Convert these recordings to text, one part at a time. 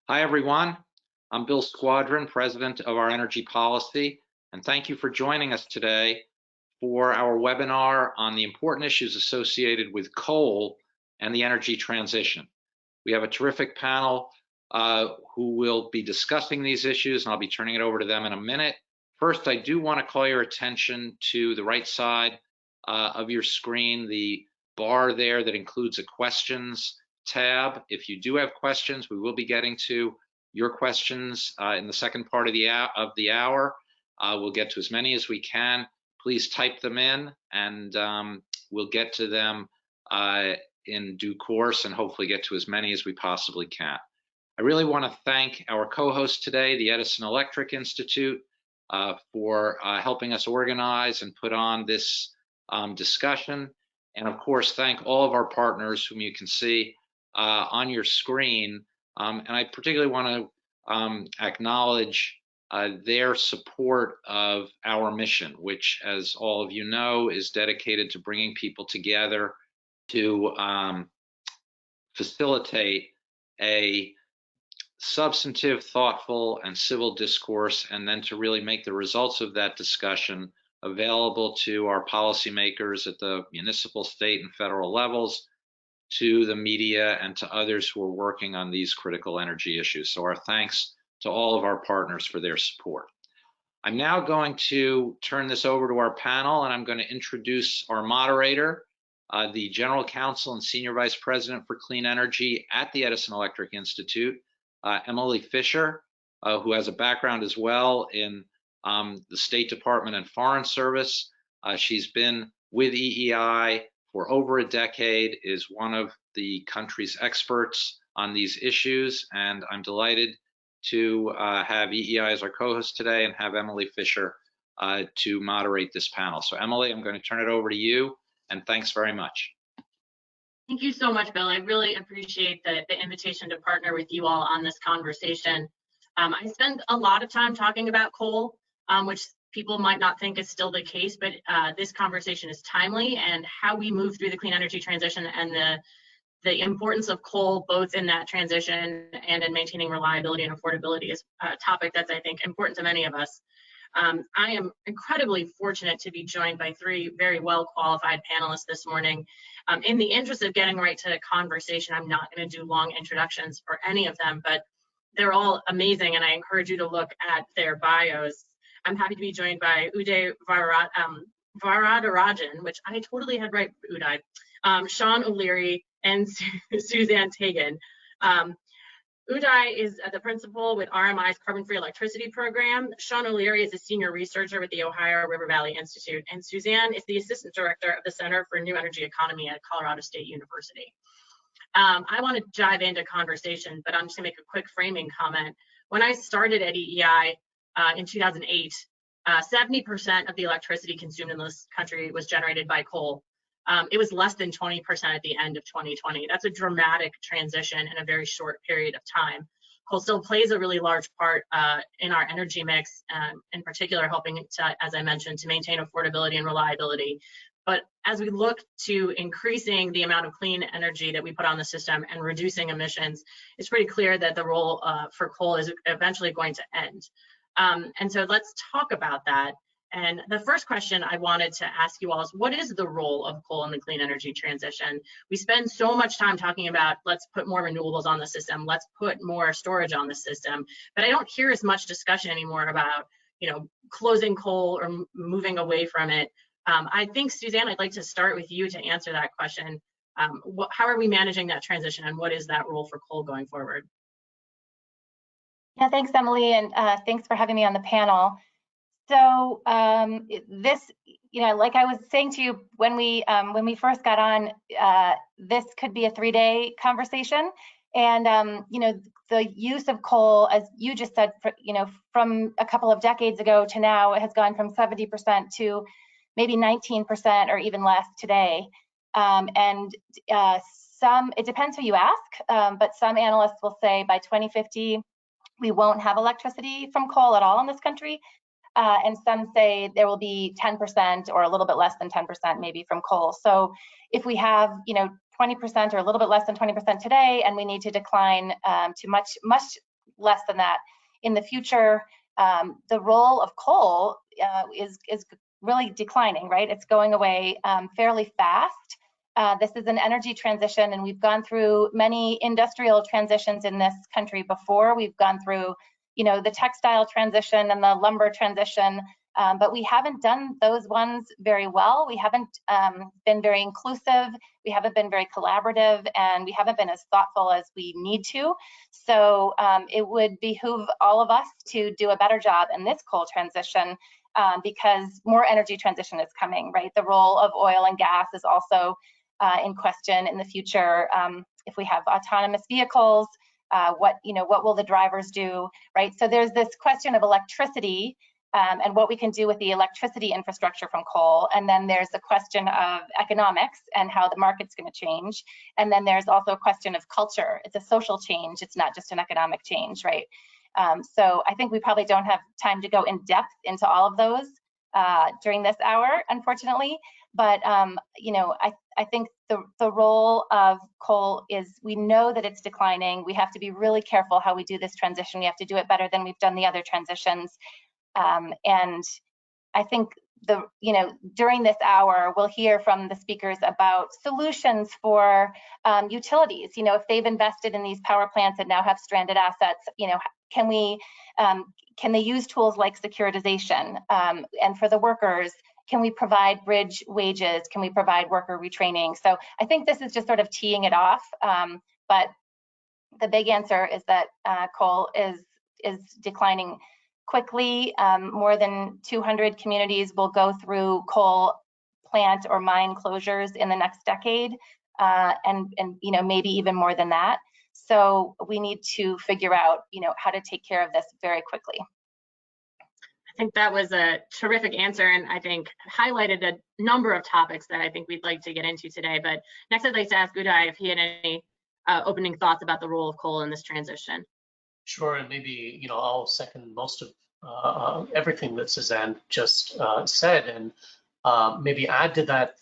Hi, everyone. I'm Bill Squadron, President of Our Energy Policy, and thank you for joining us today for our webinar on the important issues associated with coal and the energy transition. We have a terrific panel who will be discussing these issues, and I'll be turning it over to them in a minute. First, I do want to call your attention to the right side of your screen, the bar there that includes a questions tab. If you do have questions, we will be getting to your questions in the second part of the hour. We'll get to as many as we can. Please type them in, and we'll get to them in due course and hopefully get to as many as we possibly can. I really want to thank our co-host today, the Edison Electric Institute, for helping us organize and put on this discussion. And of course, thank all of our partners whom you can see on your screen. And I particularly want to acknowledge their support of our mission, which, as all of you know, is dedicated to bringing people together to facilitate a substantive, thoughtful, and civil discourse, and then to really make the results of that discussion available to our policymakers at the municipal, state, and federal levels, to the media, and to others who are working on these critical energy issues. So our thanks to all of our partners for their support. I'm now going to turn this over to our panel, and I'm going to introduce our moderator, the General Counsel and Senior Vice President for Clean Energy at the Edison Electric Institute, Emily Fisher, who has a background as well in the State Department and Foreign Service. She's been with EEI for over a decade, is one of the country's experts on these issues, and I'm delighted to have EEI as our co-host today and have Emily Fisher to moderate this panel. So Emily, I'm going to turn it over to you, and thanks very much. Thank you so much, Bill. I really appreciate the invitation to partner with you all on this conversation. I spend a lot of time talking about coal, which people might not think is still the case, but this conversation is timely, and how we move through the clean energy transition and the importance of coal, both in that transition and in maintaining reliability and affordability, is a topic that's, I think, important to many of us. I am incredibly fortunate to be joined by three very well-qualified panelists this morning. In the interest of getting right to the conversation, I'm not going to do long introductions for any of them, but they're all amazing, and I encourage you to look at their bios. I'm happy to be joined by Uday Varadarajan, which I totally had right, Uday, Sean O'Leary, and Suzanne Tagan. Uday is the principal with RMI's Carbon-Free Electricity Program. Sean O'Leary is a senior researcher with the Ohio River Valley Institute, and Suzanne is the assistant director of the Center for New Energy Economy at Colorado State University. I want to dive into conversation, but I'm just gonna make a quick framing comment. When I started at EEI in 2008, 70% of the electricity consumed in this country was generated by coal. It was less than 20% at the end of 2020. That's a dramatic transition in a very short period of time. Coal still plays a really large part in our energy mix, in particular helping to, as I mentioned, to maintain affordability and reliability. But as we look to increasing the amount of clean energy that we put on the system and reducing emissions, it's pretty clear that the role for coal is eventually going to end. And so let's talk about that. And the first question I wanted to ask you all is, what is the role of coal in the clean energy transition? We spend so much time talking about, let's put more renewables on the system, let's put more storage on the system, but I don't hear as much discussion anymore about, closing coal or moving away from it. I think, Suzanne, I'd like to start with you to answer that question. How are we managing that transition, and what is that role for coal going forward? Yeah, thanks, Emily, and thanks for having me on the panel. So this, like I was saying to you when we first got on, this could be a 3-day conversation, and the use of coal, as you just said, from a couple of decades ago to now, it has gone from 70% to maybe 19% or even less today. And it depends who you ask, but some analysts will say by 2050 we won't have electricity from coal at all in this country. And some say there will be 10% or a little bit less than 10% maybe from coal. So if we have 20% or a little bit less than 20% today, and we need to decline to much less than that. In the future, the role of coal is really declining, right? It's going away fairly fast. This is an energy transition, and we've gone through many industrial transitions in this country before. We've gone through, the textile transition and the lumber transition, but we haven't done those ones very well. We haven't been very inclusive. We haven't been very collaborative, and we haven't been as thoughtful as we need to. So it would behoove all of us to do a better job in this coal transition because more energy transition is coming, right? The role of oil and gas is also in question in the future. If we have autonomous vehicles, what will the drivers do, right? So there's this question of electricity and what we can do with the electricity infrastructure from coal. And then there's the question of economics and how the market's going to change. And then there's also a question of culture. It's a social change. It's not just an economic change, right? So I think we probably don't have time to go in depth into all of those during this hour, unfortunately. But I think the role of coal is, we know that it's declining. We have to be really careful how we do this transition. We have to do it better than we've done the other transitions. And I think during this hour, we'll hear from the speakers about solutions for utilities. If they've invested in these power plants and now have stranded assets, can they use tools like securitization? And for the workers, can we provide bridge wages? Can we provide worker retraining? So I think this is just sort of teeing it off. But the big answer is that coal is declining quickly. More than 200 communities will go through coal plant or mine closures in the next decade, and maybe even more than that. So we need to figure out, how to take care of this very quickly. I think that was a terrific answer, and I think highlighted a number of topics that I think we'd like to get into today. But next, I'd like to ask Uday if he had any opening thoughts about the role of coal in this transition. Sure, and maybe I'll second most of everything that Suzanne just said, and maybe add to that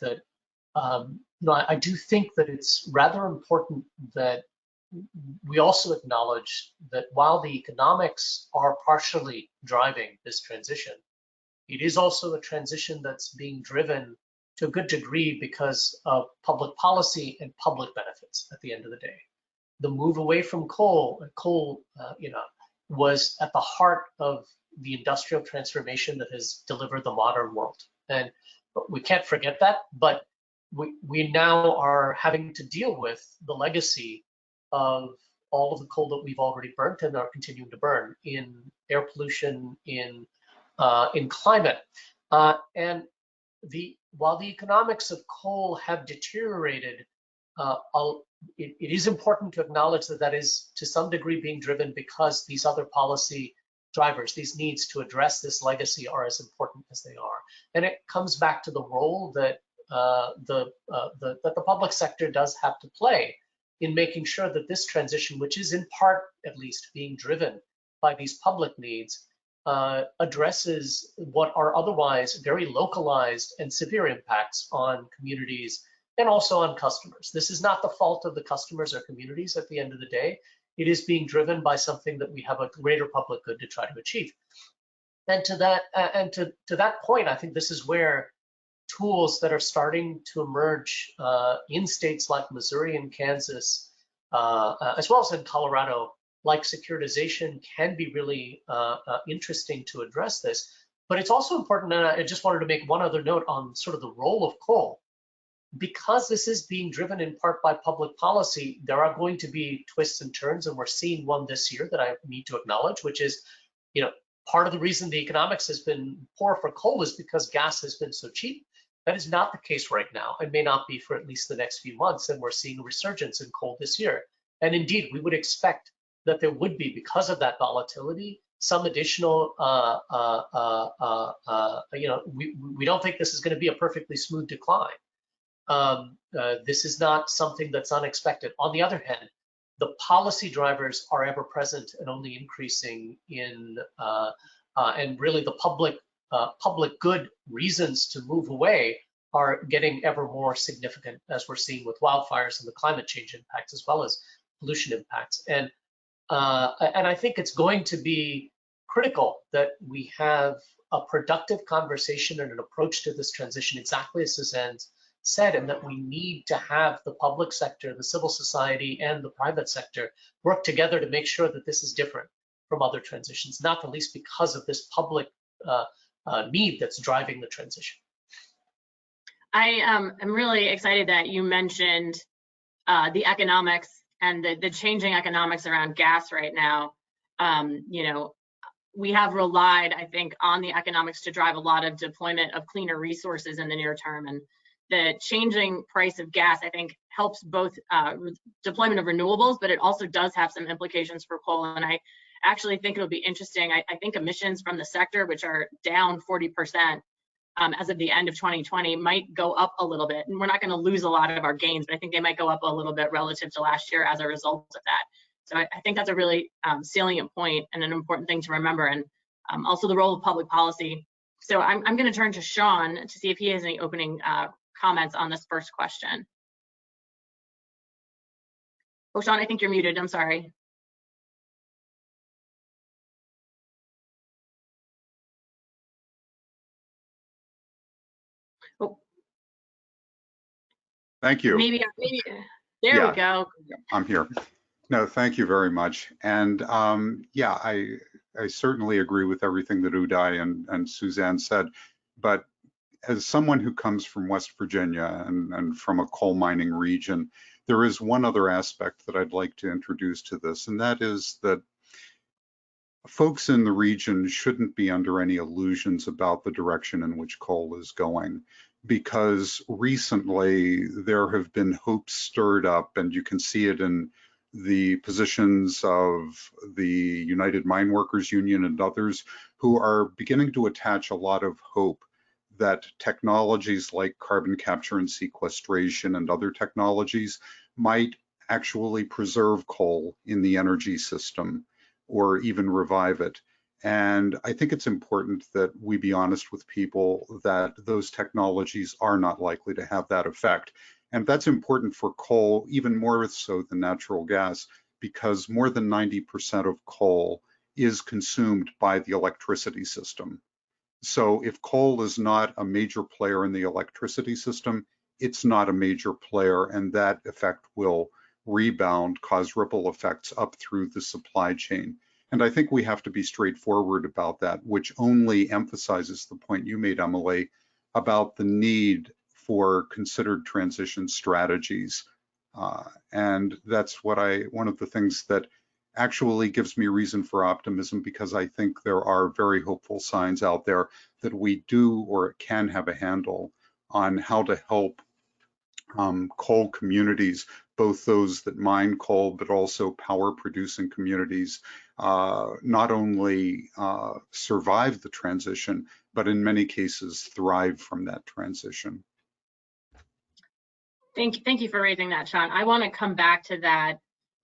I do think that it's rather important that we also acknowledge that while the economics are partially driving this transition, it is also a transition that's being driven to a good degree because of public policy and public benefits at the end of the day. The move away from coal was at the heart of the industrial transformation that has delivered the modern world. And we can't forget that, but we now are having to deal with the legacy of all of the coal that we've already burnt and are continuing to burn in air pollution, in climate. And while the economics of coal have deteriorated, it is important to acknowledge that is to some degree being driven because these other policy drivers, these needs to address this legacy, are as important as they are. And it comes back to the role that the public sector does have to play in making sure that this transition, which is in part at least being driven by these public needs, addresses what are otherwise very localized and severe impacts on communities and also on customers. This is not the fault of the customers or communities at the end of the day. It is being driven by something that we have a greater public good to try to achieve. And to that point, I think this is where tools that are starting to emerge in states like Missouri and Kansas, as well as in Colorado, like securitization, can be really interesting to address this. But it's also important, and I just wanted to make one other note on sort of the role of coal. Because this is being driven in part by public policy, there are going to be twists and turns, and we're seeing one this year that I need to acknowledge, which is, part of the reason the economics has been poor for coal is because gas has been so cheap. That is not the case right now, and may not be for at least the next few months, and we're seeing a resurgence in coal this year. And indeed, we would expect that there would be, because of that volatility, some additional, we don't think this is going to be a perfectly smooth decline. This is not something that's unexpected. On the other hand, the policy drivers are ever present and only increasing in, and really the public good reasons to move away are getting ever more significant, as we're seeing with wildfires and the climate change impacts, as well as pollution impacts. And And I think it's going to be critical that we have a productive conversation and an approach to this transition, exactly as Suzanne said, and that we need to have the public sector, the civil society, and the private sector work together to make sure that this is different from other transitions, not the least because of this public need that's driving the transition. I am really excited that you mentioned the economics and the changing economics around gas right now. You know, we have relied, I think, on the economics to drive a lot of deployment of cleaner resources in the near term. And the changing price of gas, I think, helps both deployment of renewables, but it also does have some implications for coal. And I actually think it'll be interesting. I think emissions from the sector, which are down 40%, as of the end of 2020, might go up a little bit. And we're not going to lose a lot of our gains, but I think they might go up a little bit relative to last year as a result of that. So I think that's a really salient point and an important thing to remember, and also the role of public policy. So I'm going to turn to Sean to see if he has any opening comments on this first question. Oh, Sean, I think you're muted. I'm sorry. Oh. Thank you. Maybe there we go. I'm here. No, thank you very much. And yeah, I certainly agree with everything that Uday and Suzanne said. But as someone who comes from West Virginia and from a coal mining region, there is one other aspect that I'd like to introduce to this, and that is that folks in the region shouldn't be under any illusions about the direction in which coal is going, because recently there have been hopes stirred up, and you can see it in the positions of the United Mine Workers Union and others who are beginning to attach a lot of hope that technologies like carbon capture and sequestration and other technologies might actually preserve coal in the energy system or even revive it. And I think it's important that we be honest with people that those technologies are not likely to have that effect. And that's important for coal, even more so than natural gas, because more than 90% of coal is consumed by the electricity system. So if coal is not a major player in the electricity system, it's not a major player, and that effect will rebound, cause ripple effects up through the supply chain. And I think we have to be straightforward about that, which only emphasizes the point you made, Emily, about the need for considered transition strategies. And that's one of the things that actually gives me reason for optimism, because I think there are very hopeful signs out there that we do or can have a handle on how to help coal communities, both those that mine coal, but also power producing communities, not only survive the transition, but in many cases thrive from that transition. Thank you for raising that, Sean. I want to come back to that,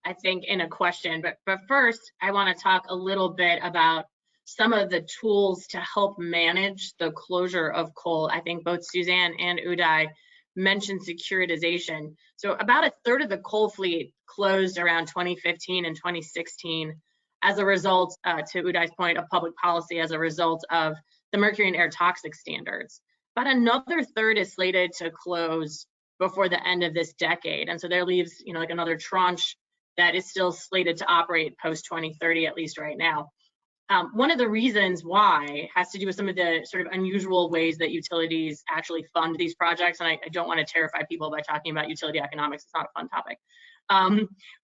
I think, in a question, but first I want to talk a little bit about some of the tools to help manage the closure of coal. I think both Suzanne and Uday mentioned securitization. So about a third of the coal fleet closed around 2015 and 2016 as a result, to Uday's point, of public policy, as a result of the mercury and air toxic standards. But another third is slated to close before the end of this decade. And so there leaves, like another tranche that is still slated to operate post 2030, at least right now. One of the reasons why has to do with some of the sort of unusual ways that utilities actually fund these projects. And I don't want to terrify people by talking about utility economics. It's not a fun topic.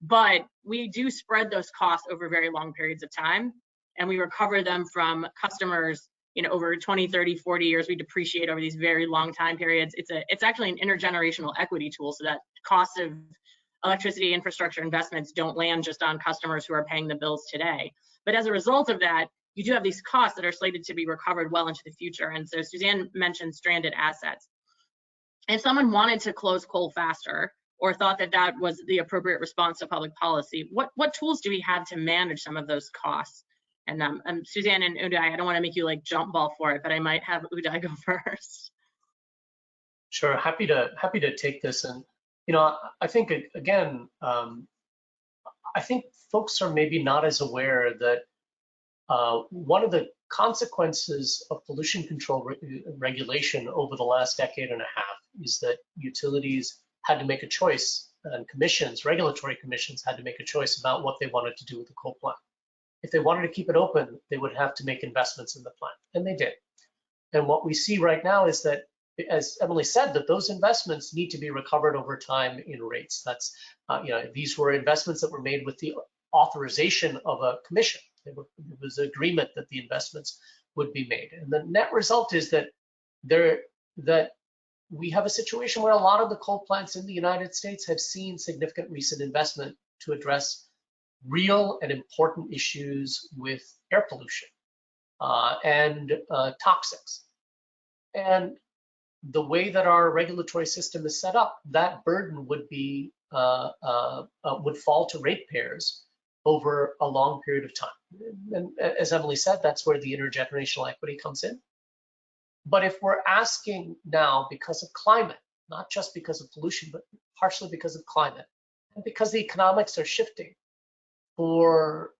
But we do spread those costs over very long periods of time, and we recover them from customers, over 20, 30, 40 years. We depreciate over these very long time periods. It's actually an intergenerational equity tool, so that costs of electricity infrastructure investments don't land just on customers who are paying the bills today. But as a result of that, you do have these costs that are slated to be recovered well into the future. And so Suzanne mentioned stranded assets. If someone wanted to close coal faster, or thought that that was the appropriate response to public policy, what tools do we have to manage some of those costs? And Suzanne and Uday, I don't want to make you jump ball for it, but I might have Uday go first. Sure, happy to take this. And I think again, I I think folks are maybe not as aware that one of the consequences of pollution control regulation over the last decade and a half is that utilities had to make a choice, and commissions, regulatory commissions, had to make a choice about what they wanted to do with the coal plant. If they wanted to keep it open, they would have to make investments in the plant, and they did. And what we see right now is that, as Emily said, that those investments need to be recovered over time in rates. That's, these were investments that were made with the authorization of a commission. There was agreement that the investments would be made. And the net result is that we have a situation where a lot of the coal plants in the United States have seen significant recent investment to address real and important issues with air pollution and toxics. And the way that our regulatory system is set up, that burden would be would fall to ratepayers over a long period of time. And as Emily said, that's where the intergenerational equity comes in. But if we're asking now, because of climate, not just because of pollution, but partially because of climate, and because the economics are shifting, for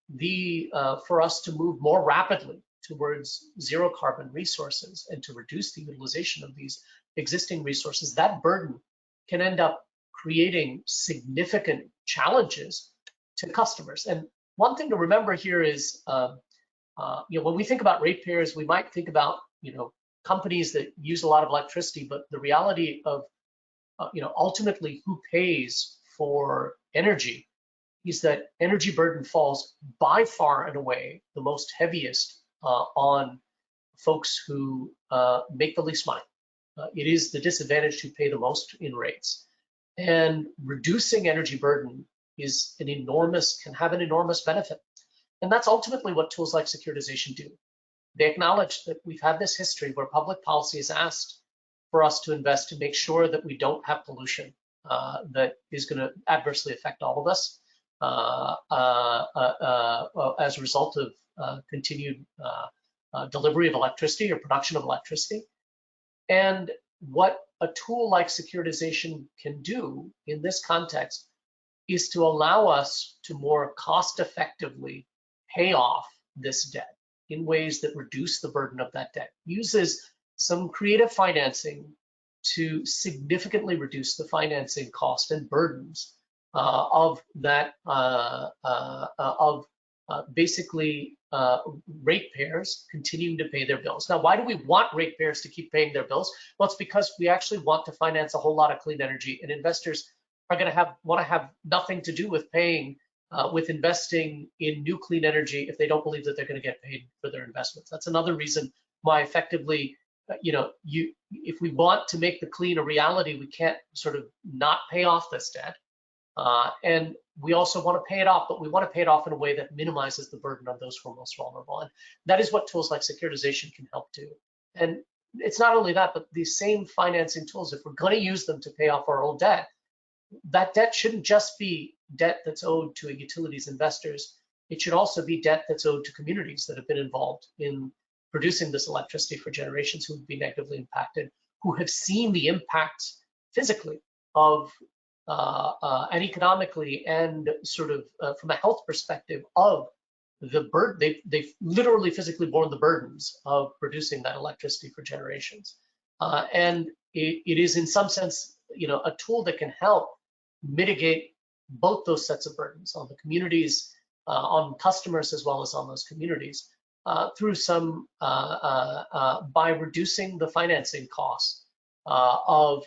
us to move more rapidly towards zero carbon resources and to reduce the utilization of these existing resources, that burden can end up creating significant challenges to customers. And one thing to remember here is, when we think about ratepayers, we might think about, companies that use a lot of electricity, but the reality of, ultimately who pays for energy is that energy burden falls by far and away the most heaviest on folks who make the least money. It is the disadvantaged who pay the most in rates. And reducing energy burden is can have an enormous benefit. And that's ultimately what tools like securitization do. They acknowledge that we've had this history where public policy is asked for us to invest to make sure that we don't have pollution that is going to adversely affect all of us as a result of continued delivery of electricity or production of electricity. And what a tool like securitization can do in this context is to allow us to more cost effectively pay off this debt in ways that reduce the burden of that debt. Uses some creative financing to significantly reduce the financing cost and burdens of that, basically ratepayers continuing to pay their bills. Now, why do we want ratepayers to keep paying their bills? Well, it's because we actually want to finance a whole lot of clean energy, and investors are going to want to have nothing to do with paying, with investing in new clean energy if they don't believe that they're going to get paid for their investments. That's another reason why effectively, if we want to make the clean a reality, we can't sort of not pay off this debt. And we also want to pay it off, but we want to pay it off in a way that minimizes the burden on those who are most vulnerable. And that is what tools like securitization can help do. And it's not only that, but these same financing tools, if we're going to use them to pay off our old debt, that debt shouldn't just be debt that's owed to a utilities investors. It should also be debt that's owed to communities that have been involved in producing this electricity for generations, who would be negatively impacted, who have seen the impacts physically of and economically and sort of from a health perspective of the burden. They've literally physically borne the burdens of producing that electricity for generations. And it is in some sense, a tool that can help mitigate both those sets of burdens on the communities, on customers, as well as on those communities through some, by reducing the financing costs of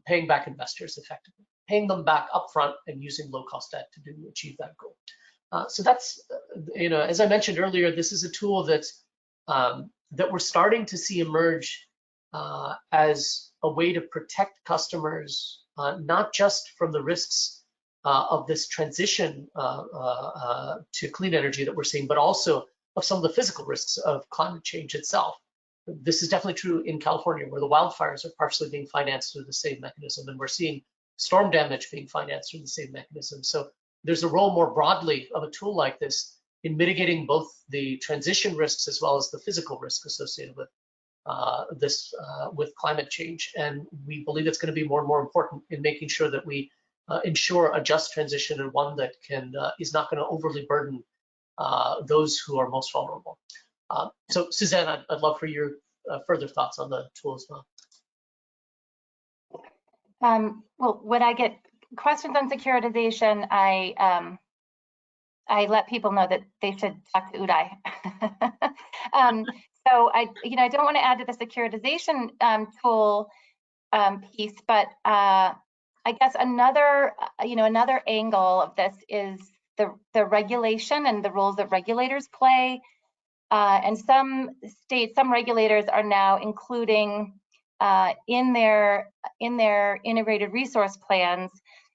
paying back investors effectively, paying them back upfront and using low-cost debt to achieve that goal. So that's, as I mentioned earlier, this is a tool that's that we're starting to see emerge as a way to protect customers, not just from the risks of this transition to clean energy that we're seeing, but also of some of the physical risks of climate change itself. This is definitely true in California, where the wildfires are partially being financed through the same mechanism, and we're seeing storm damage being financed through the same mechanism. So there's a role more broadly of a tool like this in mitigating both the transition risks as well as the physical risk associated with with climate change. And we believe it's going to be more and more important in making sure that we ensure a just transition and one that is not going to overly burden those who are most vulnerable. So Suzanne, I'd love for your further thoughts on the tool as well. Well, when I get questions on securitization, I let people know that they should talk to Uday. So I don't want to add to the securitization tool piece, but I guess another angle of this is the regulation and the roles that regulators play. And some states, some regulators are now including in their integrated resource plans,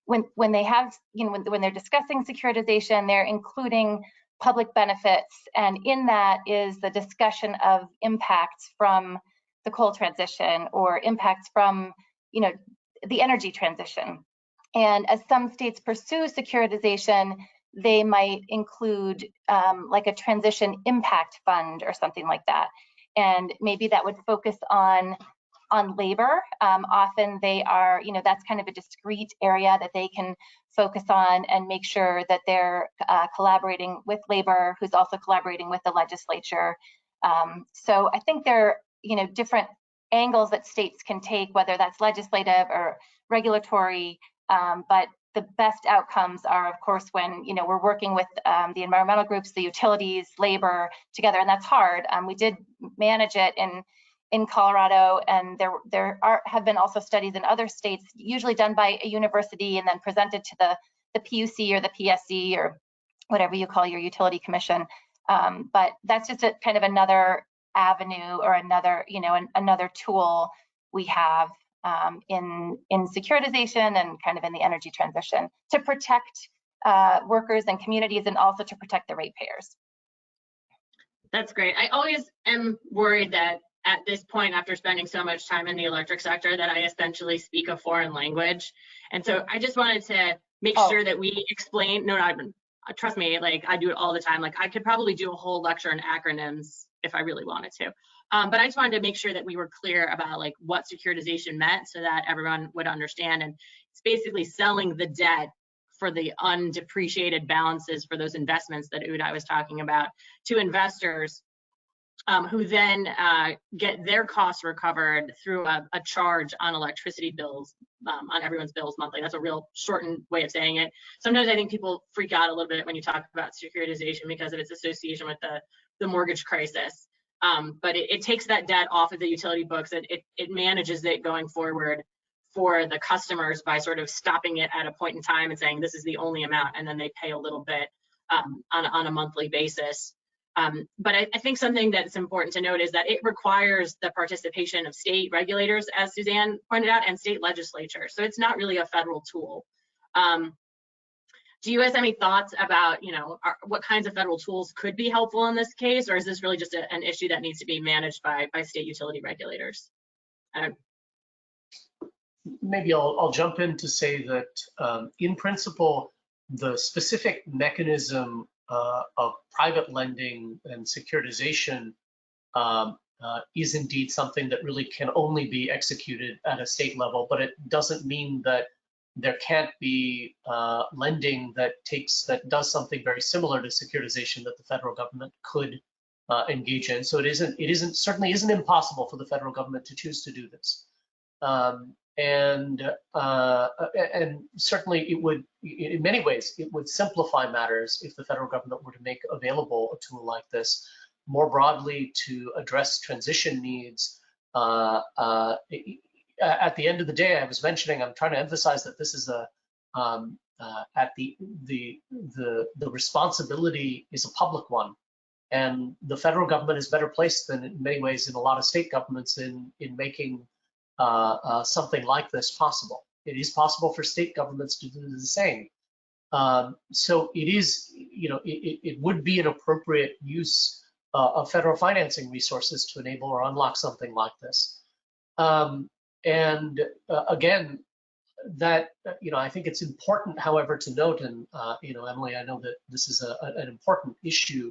when they have, when they're discussing securitization, they're including public benefits, and in that is the discussion of impacts from the coal transition or impacts from the energy transition. And as some states pursue securitization, they might include like a transition impact fund or something like that, and maybe that would focus on labor. Often they are, that's kind of a discrete area that they can focus on and make sure that they're collaborating with labor, who's also collaborating with the legislature. So I think there are, different angles that states can take, whether that's legislative or regulatory, but the best outcomes are, of course, when we're working with the environmental groups, the utilities, labor together, and that's hard. We did manage it in Colorado, and there have been also studies in other states, usually done by a university and then presented to the PUC or the PSC or whatever you call your utility commission. But that's just a kind of another avenue or another tool we have in securitization and kind of in the energy transition to protect workers and communities, and also to protect the ratepayers. That's great. I always am worried that at this point, after spending so much time in the electric sector, that I essentially speak a foreign language. And so I just wanted to make sure that we explain, trust me, like I do it all the time. Like I could probably do a whole lecture in acronyms if I really wanted to. But I just wanted to make sure that we were clear about like what securitization meant so that everyone would understand. And it's basically selling the debt for the undepreciated balances for those investments that Uday was talking about to investors, who then get their costs recovered through a charge on electricity bills, on everyone's bills monthly. That's a real shortened way of saying it. Sometimes I think people freak out a little bit when you talk about securitization because of its association with the mortgage crisis. But it takes that debt off of the utility books. It manages it going forward for the customers by sort of stopping it at a point in time and saying this is the only amount, and then they pay a little bit on a monthly basis. But I think something that's important to note is that it requires the participation of state regulators, as Suzanne pointed out, and state legislatures. So it's not really a federal tool. Do you guys have any thoughts about, what kinds of federal tools could be helpful in this case, or is this really just an issue that needs to be managed by state utility regulators? Maybe I'll jump in to say that in principle, the specific mechanism of private lending and securitization is indeed something that really can only be executed at a state level, but it doesn't mean that there can't be lending that does something very similar to securitization that the federal government could engage in. So it certainly isn't impossible for the federal government to choose to do this. And certainly it would, in many ways, it would simplify matters if the federal government were to make available a tool like this more broadly to address transition needs. At the end of the day, I was mentioning, I'm trying to emphasize that this is the responsibility is a public one, and the federal government is better placed than in many ways in a lot of state governments in making something like this possible. It is possible for state governments to do the same. So it is, it would be an appropriate use of federal financing resources to enable or unlock something like this. Again, that, I think it's important, however, to note, and Emily, I know that this is an important issue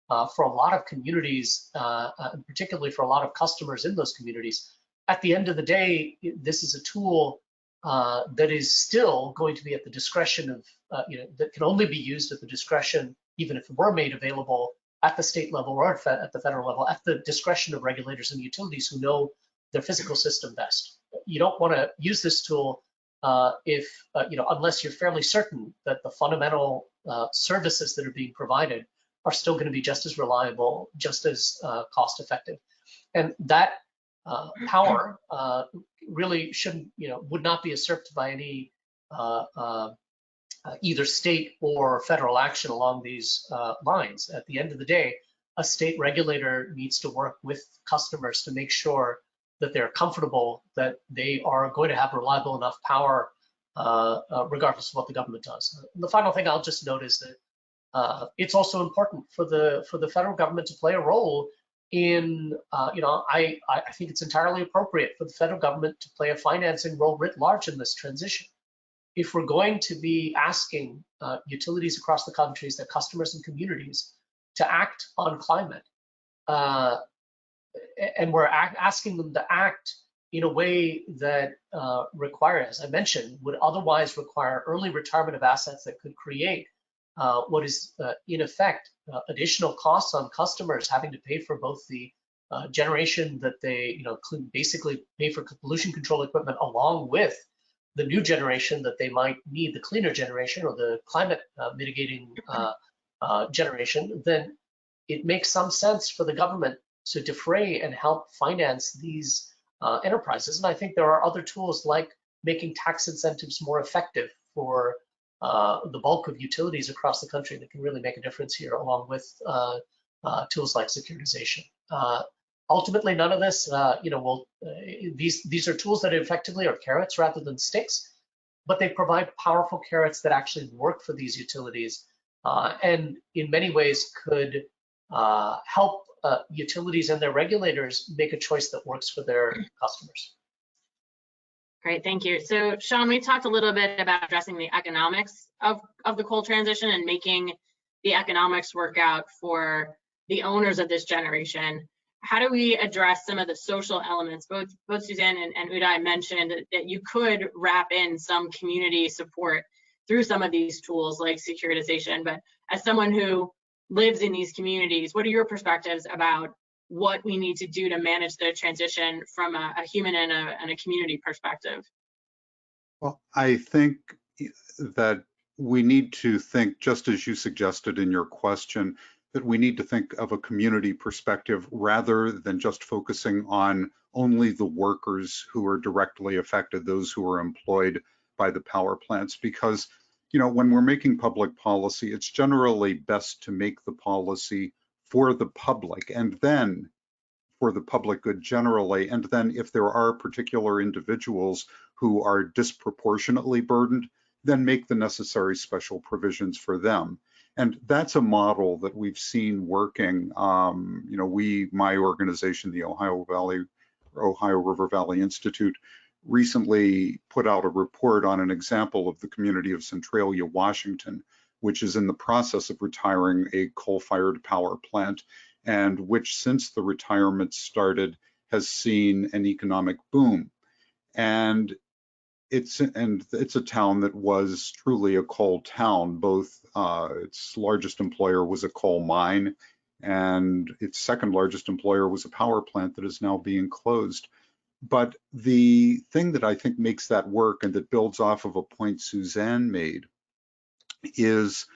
for a lot of communities, and particularly for a lot of customers in those communities. At the end of the day, this is a tool that is still going to be at the discretion of, that can only be used at the discretion, even if it were made available at the state level or at the federal level, at the discretion of regulators and utilities who know their physical system best. You don't want to use this tool if, unless you're fairly certain that the fundamental services that are being provided are still going to be just as reliable, just as cost effective. And that power really shouldn't, would not be usurped by any either state or federal action along these lines. At the end of the day, a state regulator needs to work with customers to make sure that they're comfortable that they are going to have reliable enough power regardless of what the government does. And the final thing I'll just note is that it's also important for the federal government to play a role in, I think it's entirely appropriate for the federal government to play a financing role writ large in this transition. If we're going to be asking utilities across the country, that customers and communities, to act on climate, and we're asking them to act in a way that requires, as I mentioned, would otherwise require early retirement of assets that could create what is in effect additional costs on customers having to pay for both the generation that they basically pay for pollution control equipment along with the new generation that they might need, the cleaner generation or the climate mitigating generation, then it makes some sense for the government to defray and help finance these enterprises. And I think there are other tools like making tax incentives more effective for the bulk of utilities across the country that can really make a difference here, along with tools like securitization. Ultimately, none of this, these are tools that effectively are carrots rather than sticks, but they provide powerful carrots that actually work for these utilities, and in many ways could help utilities and their regulators make a choice that works for their customers. Great, thank you. So Sean, we talked a little bit about addressing the economics of the coal transition and making the economics work out for the owners of this generation. How do we address some of the social elements? Both Suzanne and Uday mentioned that you could wrap in some community support through some of these tools like securitization, but as someone who lives in these communities, what are your perspectives about what we need to do to manage the transition from a human and a community perspective? Well, I think that we need to think, just as you suggested in your question, that we need to think of a community perspective rather than just focusing on only the workers who are directly affected, those who are employed by the power plants. Because, when we're making public policy, it's generally best to make the policy for the public and then for the public good generally. And then if there are particular individuals who are disproportionately burdened, then make the necessary special provisions for them. And that's a model that we've seen working. My organization, the Ohio River Valley Institute, recently put out a report on an example of the community of Centralia, Washington, which is in the process of retiring a coal-fired power plant, and which since the retirement started has seen an economic boom. And it's a town that was truly a coal town. Both its largest employer was a coal mine, and its second largest employer was a power plant that is now being closed. But the thing that I think makes that work, and that builds off of a point Suzanne made, is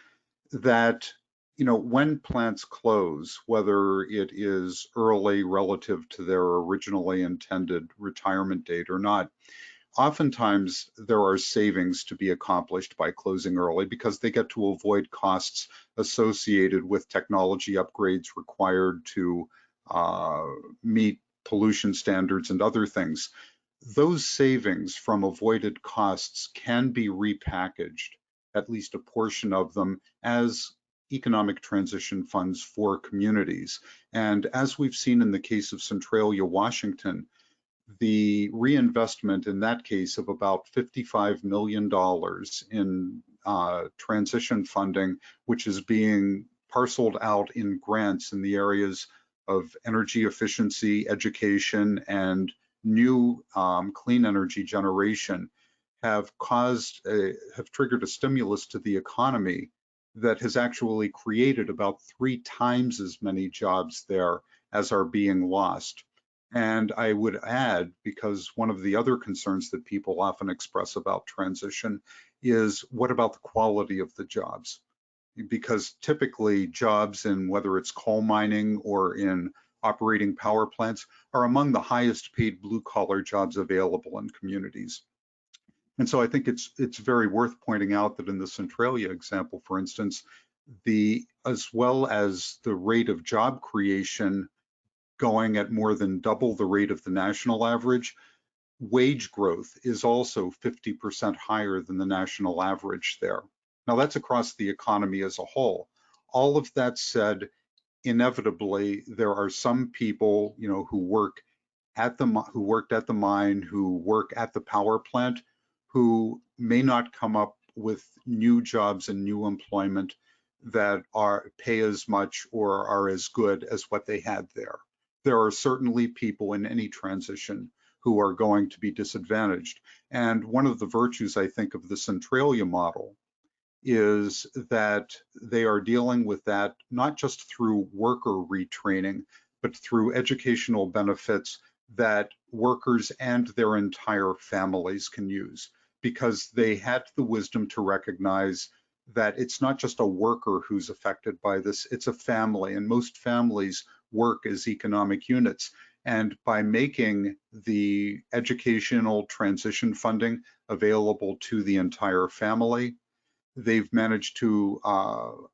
that when plants close, whether it is early relative to their originally intended retirement date or not, oftentimes there are savings to be accomplished by closing early because they get to avoid costs associated with technology upgrades required to meet pollution standards and other things. Those savings from avoided costs can be repackaged, at least a portion of them, as economic transition funds for communities. And as we've seen in the case of Centralia, Washington, the reinvestment in that case of about $55 million in transition funding, which is being parceled out in grants in the areas of energy efficiency, education, and new clean energy generation, have triggered a stimulus to the economy that has actually created about 3 times as many jobs there as are being lost. And I would add, because one of the other concerns that people often express about transition is, what about the quality of the jobs? Because typically jobs in, whether it's coal mining or in operating power plants, are among the highest paid blue collar jobs available in communities. And so I think it's very worth pointing out that in the Centralia example, for instance, as well as the rate of job creation going at more than double the rate of the national average, wage growth is also 50% higher than the national average there. Now that's across the economy as a whole. All of that said, inevitably there are some people, who worked at the mine, who work at the power plant, who may not come up with new jobs and new employment that pay as much or are as good as what they had there. There are certainly people in any transition who are going to be disadvantaged. And one of the virtues, I think, of the Centralia model is that they are dealing with that not just through worker retraining, but through educational benefits that workers and their entire families can use, because they had the wisdom to recognize that it's not just a worker who's affected by this, it's a family, and most families work as economic units. And by making the educational transition funding available to the entire family, they've managed to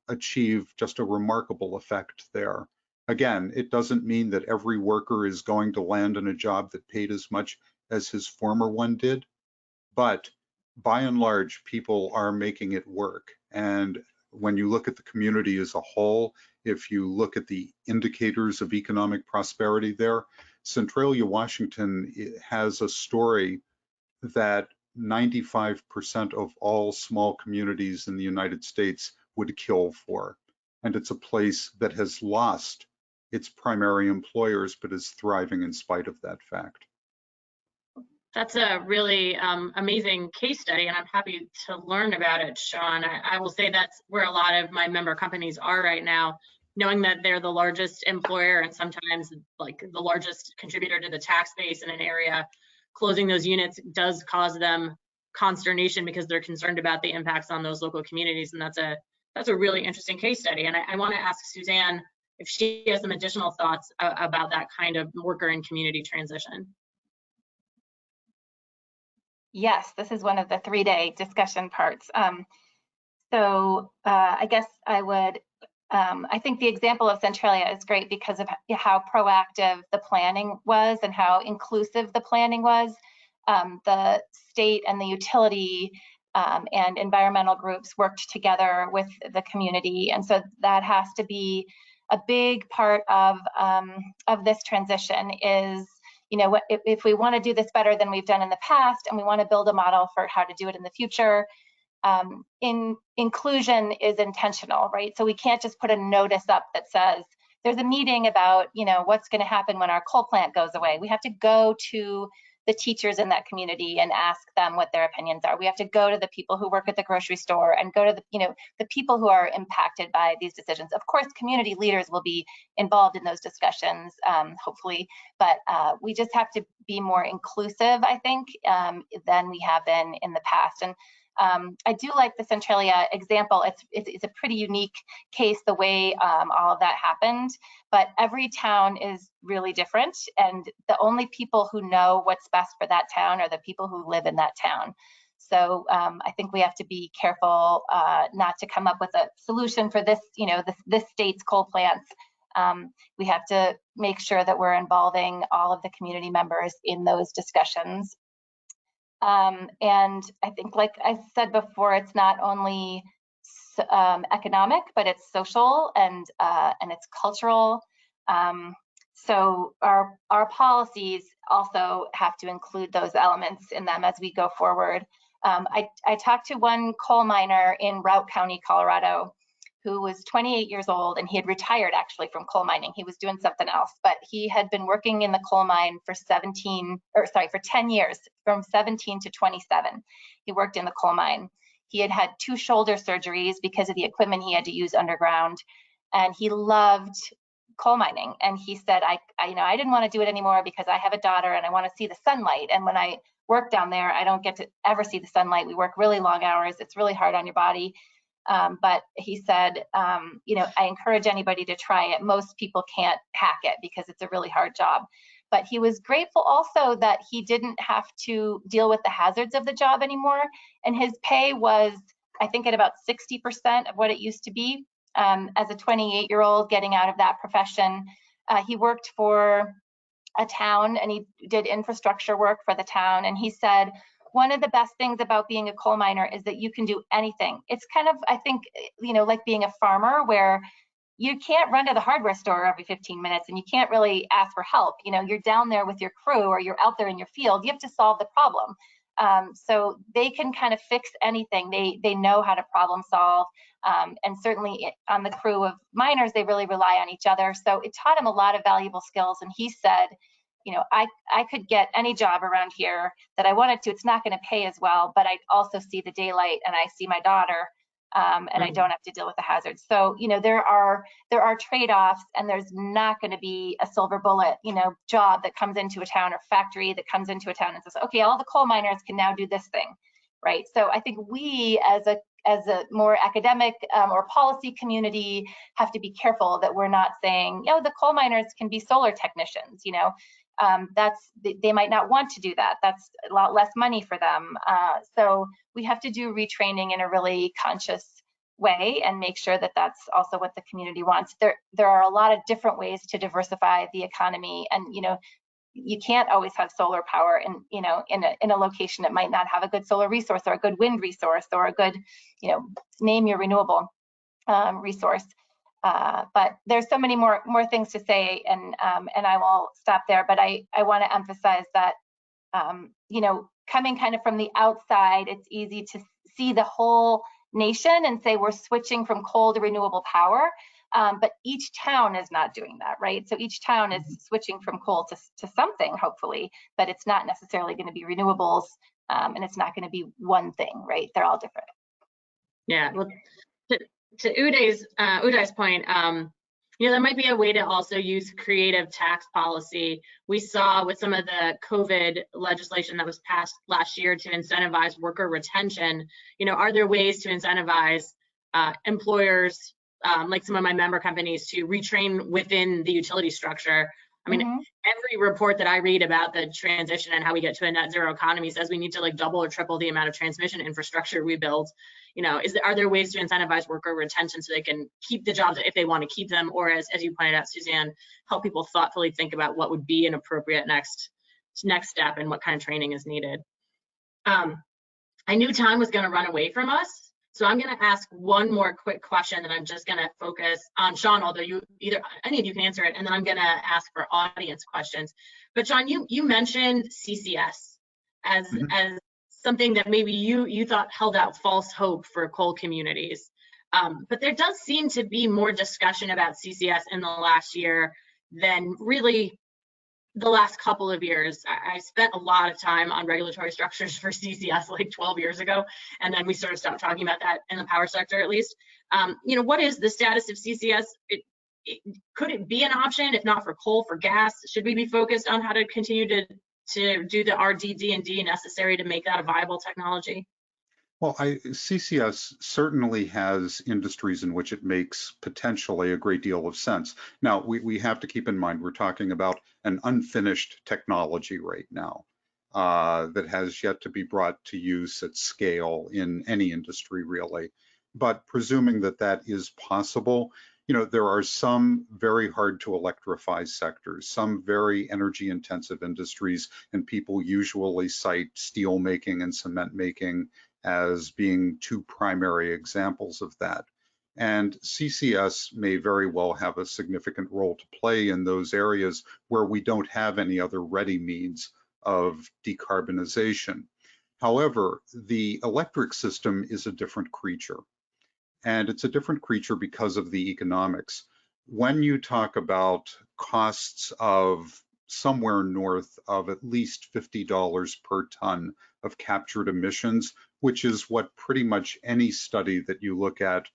achieve just a remarkable effect there. Again, it doesn't mean that every worker is going to land in a job that paid as much as his former one did, but by and large, people are making it work. And when you look at the community as a whole, if you look at the indicators of economic prosperity there, Centralia, Washington has a story that 95% of all small communities in the United States would kill for. And it's a place that has lost its primary employers, but is thriving in spite of that fact. That's a really amazing case study, and I'm happy to learn about it, Sean. I will say that's where a lot of my member companies are right now, knowing that they're the largest employer and sometimes like the largest contributor to the tax base in an area. Closing those units does cause them consternation because they're concerned about the impacts on those local communities, and that's a really interesting case study. And I want to ask Suzanne if she has some additional thoughts about that kind of worker and community transition. Yes, this is one of the 3-day discussion parts. I guess I would, I think the example of Centralia is great because of how proactive the planning was and how inclusive the planning was. The state and the utility and environmental groups worked together with the community. And so that has to be a big part of this transition is, if we want to do this better than we've done in the past and we want to build a model for how to do it in the future, inclusion is intentional, right? So we can't just put a notice up that says there's a meeting about, what's going to happen when our coal plant goes away. We have to go to the teachers in that community and ask them what their opinions are. We have to go to the people who work at the grocery store and go to the people who are impacted by these decisions. Of course, community leaders will be involved in those discussions, hopefully, but we just have to be more inclusive, I think, than we have been in the past. And I do like the Centralia example. It's a pretty unique case, the way all of that happened, but every town is really different, and the only people who know what's best for that town are the people who live in that town. So I think we have to be careful not to come up with a solution for this, this state's coal plants. We have to make sure that we're involving all of the community members in those discussions. And I think, like I said before, it's not only economic, but it's social and it's cultural. So our policies also have to include those elements in them as we go forward. I talked to one coal miner in Routt County, Colorado, who was 28 years old, and he had retired actually from coal mining. He was doing something else, but he had been working in the coal mine for 10 years, from 17 to 27. He worked in the coal mine. He had had 2 shoulder surgeries because of the equipment he had to use underground, and he loved coal mining. And he said, I didn't want to do it anymore because I have a daughter and I want to see the sunlight. And when I work down there, I don't get to ever see the sunlight. We work really long hours. It's really hard on your body. But he said, I encourage anybody to try it. Most people can't hack it because it's a really hard job. But he was grateful also that he didn't have to deal with the hazards of the job anymore. And his pay was, I think, at about 60% of what it used to be. As a 28-year-old getting out of that profession, he worked for a town and he did infrastructure work for the town. And he said, one of the best things about being a coal miner is that you can do anything. It's kind of, I think, like being a farmer, where you can't run to the hardware store every 15 minutes and you can't really ask for help. You're down there with your crew or you're out there in your field. You have to solve the problem. So they can kind of fix anything. They know how to problem solve. And certainly on the crew of miners, they really rely on each other. So it taught him a lot of valuable skills. And he said, I could get any job around here that I wanted to. It's not going to pay as well, but I also see the daylight and I see my daughter, and I don't have to deal with the hazards. So, there are trade-offs, and there's not going to be a silver bullet, job that comes into a town or factory that comes into a town and says, okay, all the coal miners can now do this thing, right? So I think we as a more academic or policy community have to be careful that we're not saying, the coal miners can be solar technicians, they might not want to do that. That's a lot less money for them. So we have to do retraining in a really conscious way and make sure that that's also what the community wants. There are a lot of different ways to diversify the economy, and you can't always have solar power in a location that might not have a good solar resource or a good wind resource or a good, name your renewable resource. But there's so many more things to say, and I will stop there. But I want to emphasize that coming kind of from the outside, it's easy to see the whole nation and say we're switching from coal to renewable power. But each town is not doing that, right? So each town is switching from coal to something, hopefully, but it's not necessarily going to be renewables, and it's not going to be one thing, right? They're all different. Yeah, well, to Uday's point, there might be a way to also use creative tax policy. We saw with some of the COVID legislation that was passed last year to incentivize worker retention, are there ways to incentivize employers, like some of my member companies, to retrain within the utility structure? I mean, every report that I read about the transition and how we get to a net zero economy says we need to double or triple the amount of transmission infrastructure we build. Are there ways to incentivize worker retention so they can keep the jobs if they want to keep them, or as you pointed out, Suzanne, help people thoughtfully think about what would be an appropriate next step and what kind of training is needed? I knew time was going to run away from us. So I'm going to ask one more quick question that I'm just going to focus on Sean, although any of you can answer it, and then I'm going to ask for audience questions. But Sean, you mentioned CCS as something that maybe you thought held out false hope for coal communities. But there does seem to be more discussion about CCS in the last year than really the last couple of years. I spent a lot of time on regulatory structures for CCS like 12 years ago, and then we sort of stopped talking about that in the power sector, at least. What is the status of CCS? Could it be an option, if not for coal, for gas? Should we be focused on how to continue to do the RD&D necessary to make that a viable technology? Well, CCS certainly has industries in which it makes potentially a great deal of sense. Now, we have to keep in mind we're talking about an unfinished technology right now that has yet to be brought to use at scale in any industry, really. But presuming that that is possible, there are some very hard to electrify sectors, some very energy intensive industries, and people usually cite steel making and cement making as being two primary examples of that. And CCS may very well have a significant role to play in those areas where we don't have any other ready means of decarbonization. However, the electric system is a different creature. And it's a different creature because of the economics. When you talk about costs of somewhere north of at least $50 per ton of captured emissions, which is what pretty much any study that you look at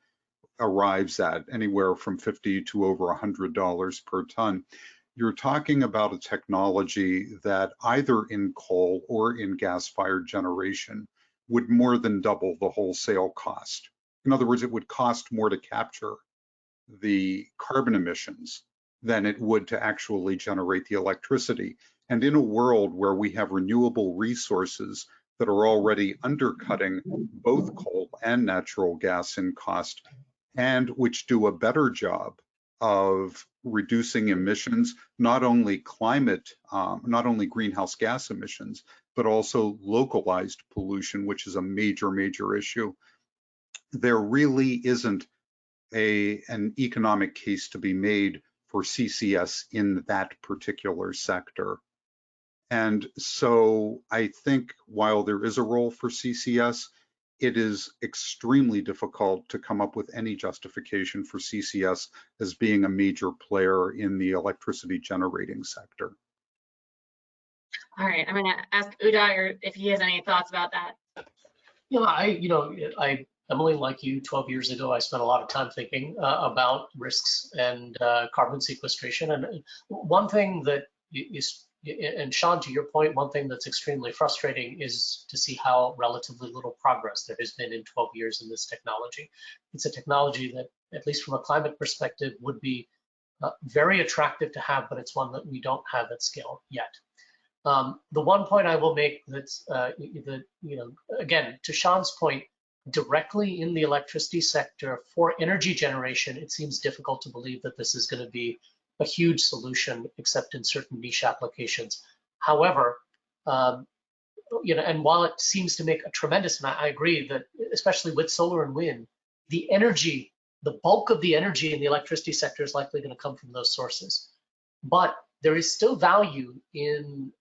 arrives at, anywhere from $50 to over $100 per ton. You're talking about a technology that either in coal or in gas-fired generation would more than double the wholesale cost. In other words, it would cost more to capture the carbon emissions than it would to actually generate the electricity. And in a world where we have renewable resources that are already undercutting both coal and natural gas in cost, and which do a better job of reducing emissions, not only greenhouse gas emissions, but also localized pollution, which is a major issue. There really isn't an economic case to be made for CCS in that particular sector. And so I think while there is a role for CCS, it is extremely difficult to come up with any justification for CCS as being a major player in the electricity generating sector. All right, I'm going to ask Uday or if he has any thoughts about that. Emily, like you, 12 years ago, I spent a lot of time thinking about risks and carbon sequestration. And one thing that is, and Sean, to your point, one thing that's extremely frustrating is to see how relatively little progress there has been in 12 years in this technology. It's a technology that, at least from a climate perspective, would be very attractive to have, but it's one that we don't have at scale yet. The one point I will make that's again, to Sean's point, directly in the electricity sector for energy generation, it seems difficult to believe that this is going to be a huge solution, except in certain niche applications. However, and while it seems to make a tremendous, and I agree that especially with solar and wind, the bulk of the energy in the electricity sector is likely going to come from those sources. But there is still value in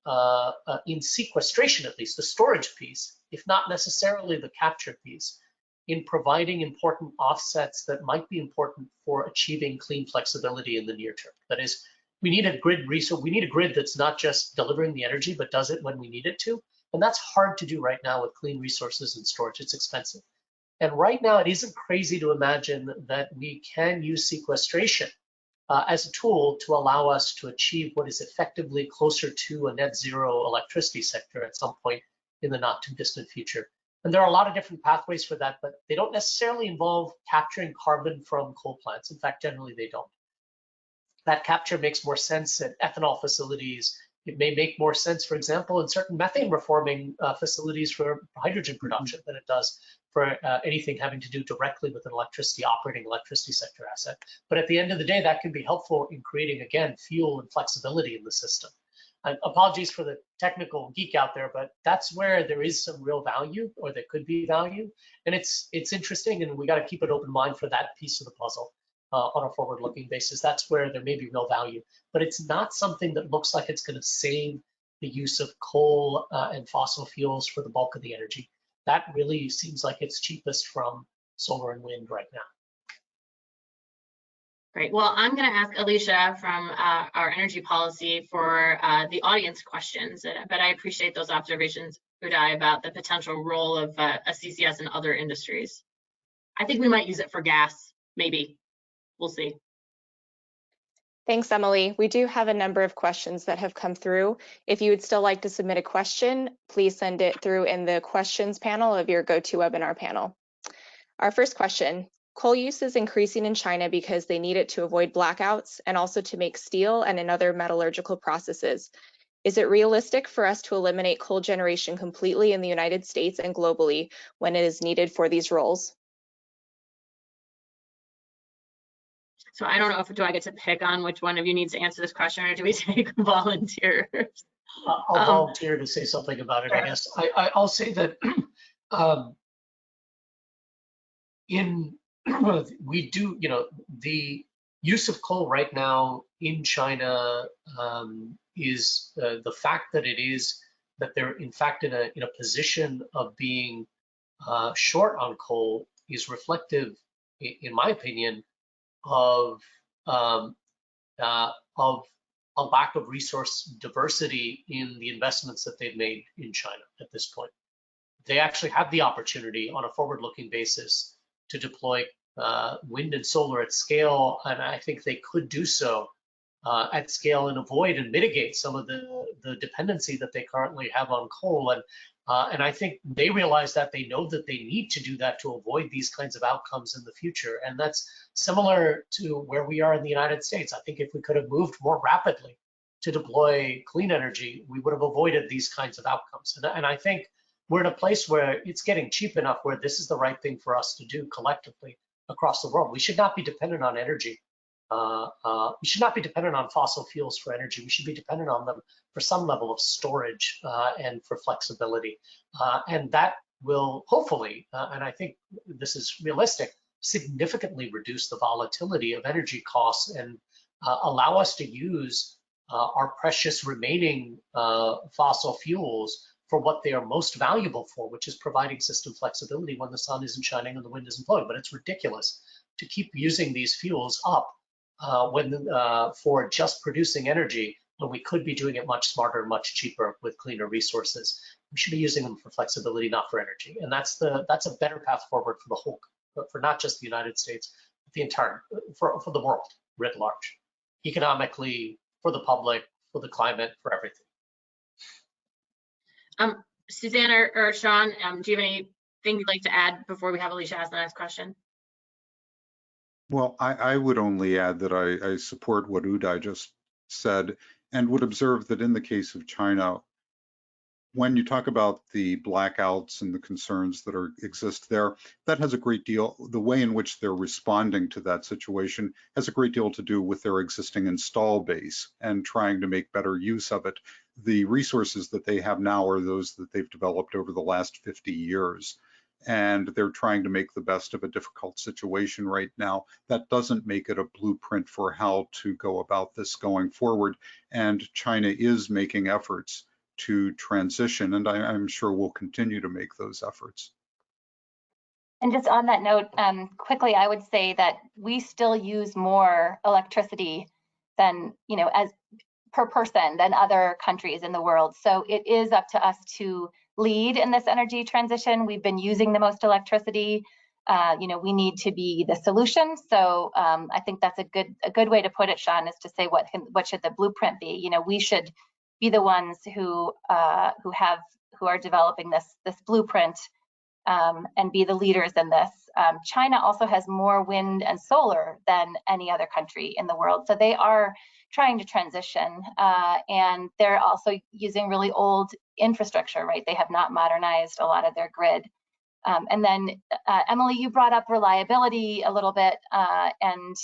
sequestration, at least the storage piece, if not necessarily the capture piece, in providing important offsets that might be important for achieving clean flexibility in the near term. That is, we need a grid resource. We need a grid that's not just delivering the energy, but does it when we need it to. And that's hard to do right now with clean resources and storage. It's expensive. And right now, it isn't crazy to imagine that we can use sequestration as a tool to allow us to achieve what is effectively closer to a net zero electricity sector at some point in the not too distant future. And there are a lot of different pathways for that, but they don't necessarily involve capturing carbon from coal plants. In fact, generally they don't. That capture makes more sense at ethanol facilities. It may make more sense, for example, in certain methane reforming facilities for hydrogen production than it does for anything having to do directly with an operating electricity sector asset. But at the end of the day, that can be helpful in creating, again, fuel and flexibility in the system. And apologies for the technical geek out there, but that's where there is some real value, or there could be value. And it's interesting, and we got to keep an open mind for that piece of the puzzle. On a forward-looking basis, that's where there may be real value, but it's not something that looks like it's going to save the use of coal and fossil fuels for the bulk of the energy. That really seems like it's cheapest from solar and wind right now. Great. Well, I'm going to ask Alicia from our energy policy for the audience questions, but I appreciate those observations, Uday, about the potential role of a CCS in other industries. I think we might use it for gas, maybe. We'll see. Thanks, Emily. We do have a number of questions that have come through. If you would still like to submit a question, please send it through in the questions panel of your GoToWebinar panel. Our first question: coal use is increasing in China because they need it to avoid blackouts and also to make steel and in other metallurgical processes. Is it realistic for us to eliminate coal generation completely in the United States and globally when it is needed for these roles? So I don't know do I get to pick on which one of you needs to answer this question, or do we take volunteers? I'll volunteer to say something about it, I guess. I'll say that we do, the use of coal right now in China is the fact that that they're in fact in a position of being short on coal is reflective in my opinion, of a lack of resource diversity in the investments that they've made in China at this point. They actually have the opportunity on a forward-looking basis to deploy wind and solar at scale, and I think they could do so at scale and avoid and mitigate some of the dependency that they currently have on coal. And I think they realize that, they know that they need to do that to avoid these kinds of outcomes in the future. And that's similar to where we are in the United States. I think if we could have moved more rapidly to deploy clean energy, we would have avoided these kinds of outcomes. And I think we're in a place where it's getting cheap enough where this is the right thing for us to do collectively across the world. We should not be dependent on energy. We should not be dependent on fossil fuels for energy. We should be dependent on them for some level of storage and for flexibility. And that will hopefully, and I think this is realistic, significantly reduce the volatility of energy costs and allow us to use our precious remaining fossil fuels for what they are most valuable for, which is providing system flexibility when the sun isn't shining and the wind isn't blowing. But it's ridiculous to keep using these fuels up for just producing energy when we could be doing it much smarter, much cheaper with cleaner resources. We should be using them for flexibility, not for energy. And that's a better path forward for the whole, for not just the United States, but the entire, for the world writ large, economically, for the public, for the climate, for everything. Suzanne or Sean, do you have anything you'd like to add before we have Alicia ask the next question? Well, I would only add that I support what Uday just said and would observe that in the case of China, when you talk about the blackouts and the concerns that exist there, that has a great deal, the way in which they're responding to that situation has a great deal to do with their existing install base and trying to make better use of it. The resources that they have now are those that they've developed over the last 50 years. And they're trying to make the best of a difficult situation right now. That doesn't make it a blueprint for how to go about this going forward. And China is making efforts to transition, and I'm sure we'll continue to make those efforts. And just on that note, quickly, I would say that we still use more electricity than, as per person than other countries in the world. So it is up to us to lead in this energy transition. We've been using the most electricity. We need to be the solution. So I think that's a good way to put it, Sean, is to say what should the blueprint be? We should be the ones who are developing this blueprint and be the leaders in this. China also has more wind and solar than any other country in the world. So they are trying to transition, and they're also using really old infrastructure, right? They have not modernized a lot of their grid. And then, Emily, you brought up reliability a little bit, and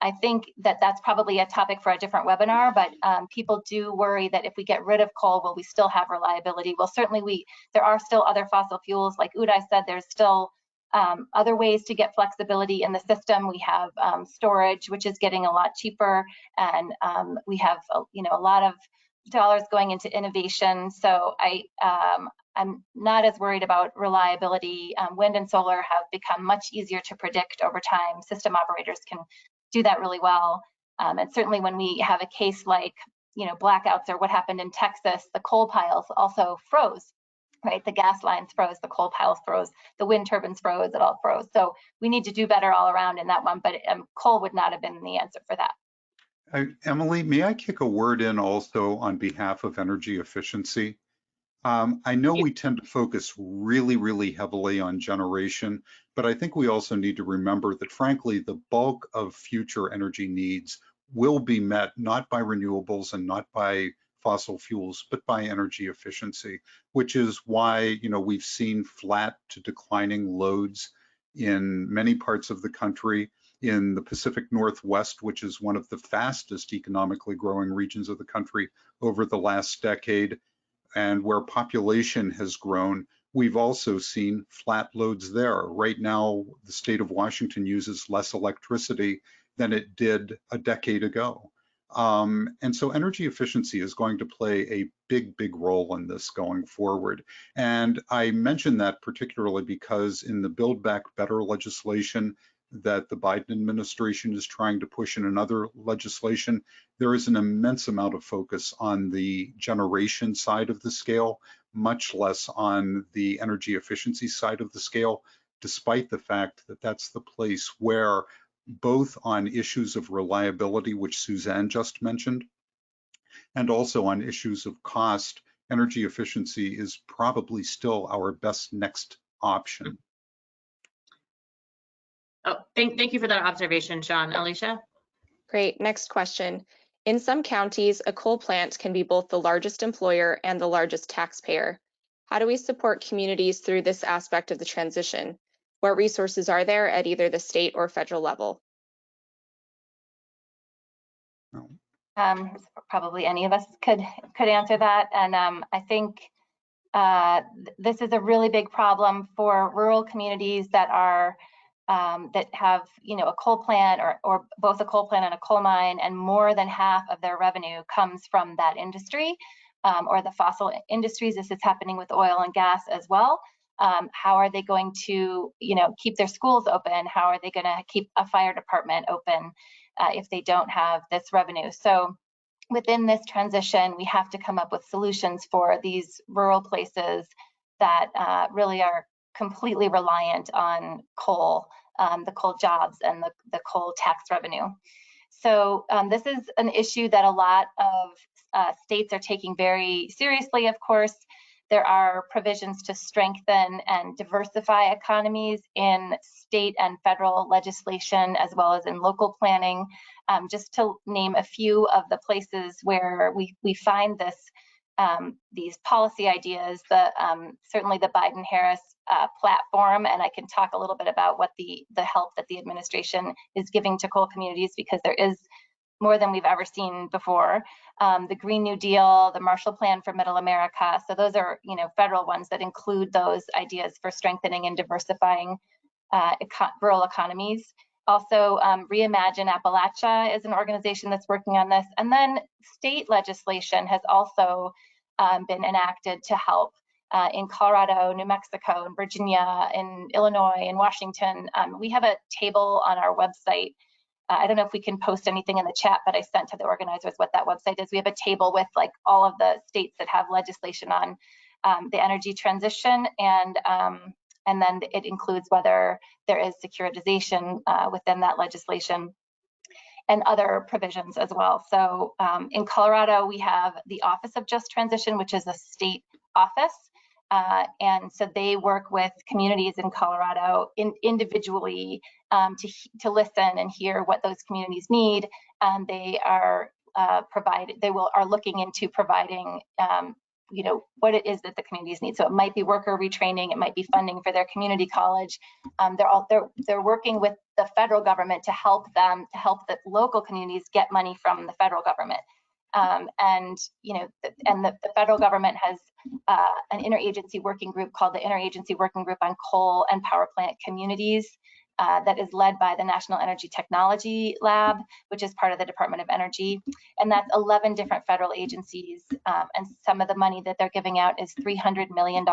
I think that's probably a topic for a different webinar, but people do worry that if we get rid of coal, will we still have reliability? Well, certainly there are still other fossil fuels. Like Uday said, there's still other ways to get flexibility in the system. We have storage, which is getting a lot cheaper, and we have a lot of dollars going into innovation. So I'm not as worried about reliability. Wind and solar have become much easier to predict over time. System operators can do that really well. And certainly when we have a case like blackouts or what happened in Texas, the coal piles also froze. Right, the gas lines froze, the coal piles froze, the wind turbines froze, it all froze. So we need to do better all around in that one, but coal would not have been the answer for that. Emily, may I kick a word in also on behalf of energy efficiency? I know we tend to focus really, really heavily on generation, but I think we also need to remember that, frankly, the bulk of future energy needs will be met not by renewables and not by fossil fuels, but by energy efficiency, which is why we've seen flat to declining loads in many parts of the country. In the Pacific Northwest, which is one of the fastest economically growing regions of the country over the last decade, and where population has grown, we've also seen flat loads there. Right now, the state of Washington uses less electricity than it did a decade ago. And so energy efficiency is going to play a big, big role in this going forward. And I mention that particularly because in the Build Back Better legislation that the Biden administration is trying to push in another legislation, there is an immense amount of focus on the generation side of the scale, much less on the energy efficiency side of the scale, despite the fact that that's the place where both on issues of reliability, which Suzanne just mentioned, and also on issues of cost, energy efficiency is probably still our best next option. Oh, thank you for that observation, Sean. Alicia? Great. Next question. In some counties, a coal plant can be both the largest employer and the largest taxpayer. How do we support communities through this aspect of the transition? What resources are there at either the state or federal level? Probably any of us could answer that. And I think this is a really big problem for rural communities that are that have, you know, a coal plant or both a coal plant and a coal mine, and more than half of their revenue comes from that industry or the fossil industries. This is happening with oil and gas as well. How are they going to, you know, keep their schools open? How are they going to keep a fire department open if they don't have this revenue? So within this transition, we have to come up with solutions for these rural places that really are completely reliant on coal, the coal jobs and the coal tax revenue. So this is an issue that a lot of states are taking very seriously, of course. There are provisions to strengthen and diversify economies in state and federal legislation, as well as in local planning. Just to name a few of the places where we find this, these policy ideas, certainly the Biden-Harris platform, and I can talk a little bit about what the help that the administration is giving to coal communities, because there is more than we've ever seen before. The Green New Deal, the Marshall Plan for Middle America. So those are, you know, federal ones that include those ideas for strengthening and diversifying rural economies. Also, Reimagine Appalachia is an organization that's working on this. And then state legislation has also been enacted to help in Colorado, New Mexico, and Virginia, in Illinois, and Washington. We have a table on our website. I don't know if we can post anything in the chat, but I sent to the organizers what that website is. We have a table with like all of the states that have legislation on the energy transition, and then it includes whether there is securitization within that legislation and other provisions as well. So in Colorado, we have the Office of Just Transition, which is a state office. And so they work with communities in Colorado individually to listen and hear what those communities need. They are are looking into providing you know, what it is that the communities need. So it might be worker retraining, it might be funding for their community college. They're working with the federal government to help the local communities get money from the federal government. And you know, the federal government has an interagency working group called the Interagency Working Group on Coal and Power Plant Communities that is led by the National Energy Technology Lab, which is part of the Department of Energy. And that's 11 different federal agencies. And some of the money that they're giving out is $300 million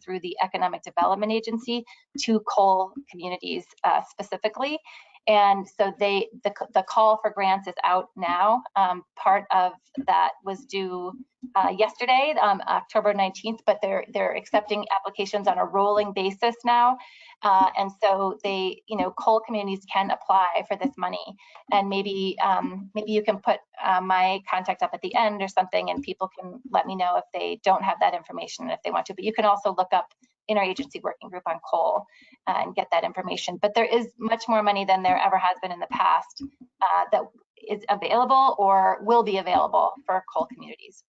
through the Economic Development Agency to coal communities specifically. And so the call for grants is out now. Part of that was due yesterday, October 19th, but they're accepting applications on a rolling basis now. And so you know, coal communities can apply for this money. And maybe you can put my contact up at the end or something, and people can let me know if they don't have that information and if they want to. But you can also look up Interagency Working Group on Coal and get that information. But there is much more money than there ever has been in the past that is available or will be available for coal communities.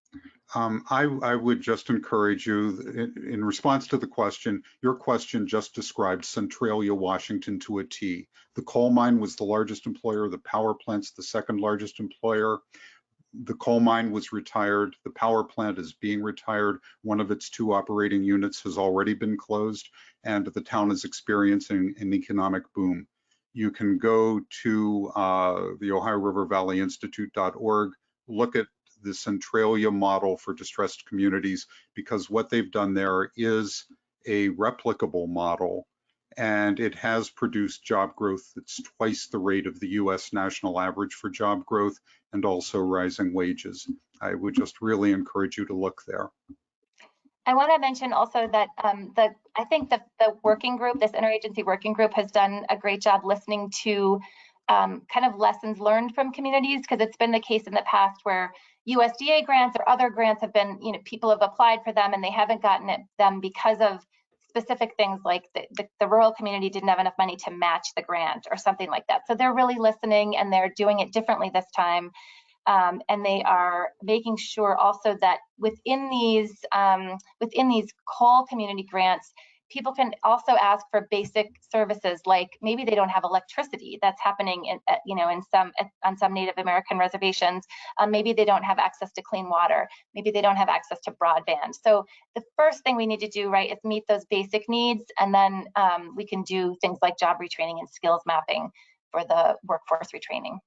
I would just encourage you, in response to the question, your question just described Centralia, Washington to a T. The coal mine was the largest employer, the power plant's the second largest employer. The coal mine was retired, the power plant is being retired, one of its 2 operating units has already been closed, and the town is experiencing an economic boom. You can go to the Ohio River Valley Institute.org, look at the Centralia model for distressed communities, because what they've done there is a replicable model. and it has produced job growth that's twice the rate of the US national average for job growth, and also rising wages. I would just really encourage you to look there. I want to mention also that I think the working group, this interagency working group, has done a great job listening to kind of lessons learned from communities, because it's been the case in the past where USDA grants or other grants have been, people have applied for them and they haven't gotten them because of specific things like the rural community didn't have enough money to match the grant or something like that. So they're really listening and they're doing it differently this time. And they are making sure also that within these coal community grants, people can also ask for basic services, like maybe they don't have electricity. That's happening on some Native American reservations. Maybe they don't have access to clean water. Maybe they don't have access to broadband. So the first thing we need to do, right, is meet those basic needs, and then we can do things like job retraining and skills mapping for the workforce retraining.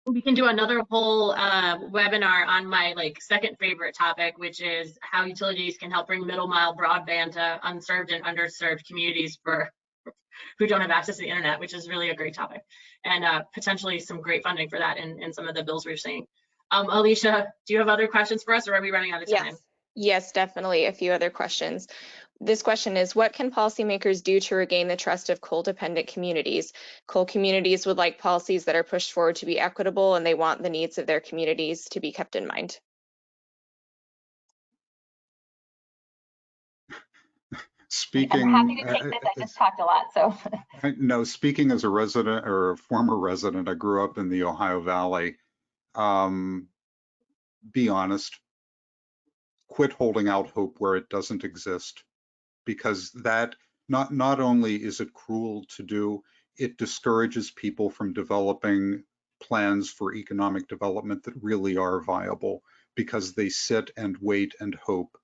We can do another whole webinar on my second favorite topic, which is how utilities can help bring middle mile broadband to unserved and underserved communities who don't have access to the internet, which is really a great topic, and potentially some great funding for that in some of the bills we're seeing. Alicia, do you have other questions for us, or are we running out of time? Yes, definitely a few other questions. This question is, what can policymakers do to regain the trust of coal-dependent communities? Coal communities would like policies that are pushed forward to be equitable, and they want the needs of their communities to be kept in mind. Speaking, I'm happy to take this. I just talked a lot, so. No, speaking as a resident or a former resident, I grew up in the Ohio Valley. Be honest. Quit holding out hope where it doesn't exist, because that not only is it cruel to do, it discourages people from developing plans for economic development that really are viable, because they sit and wait and hope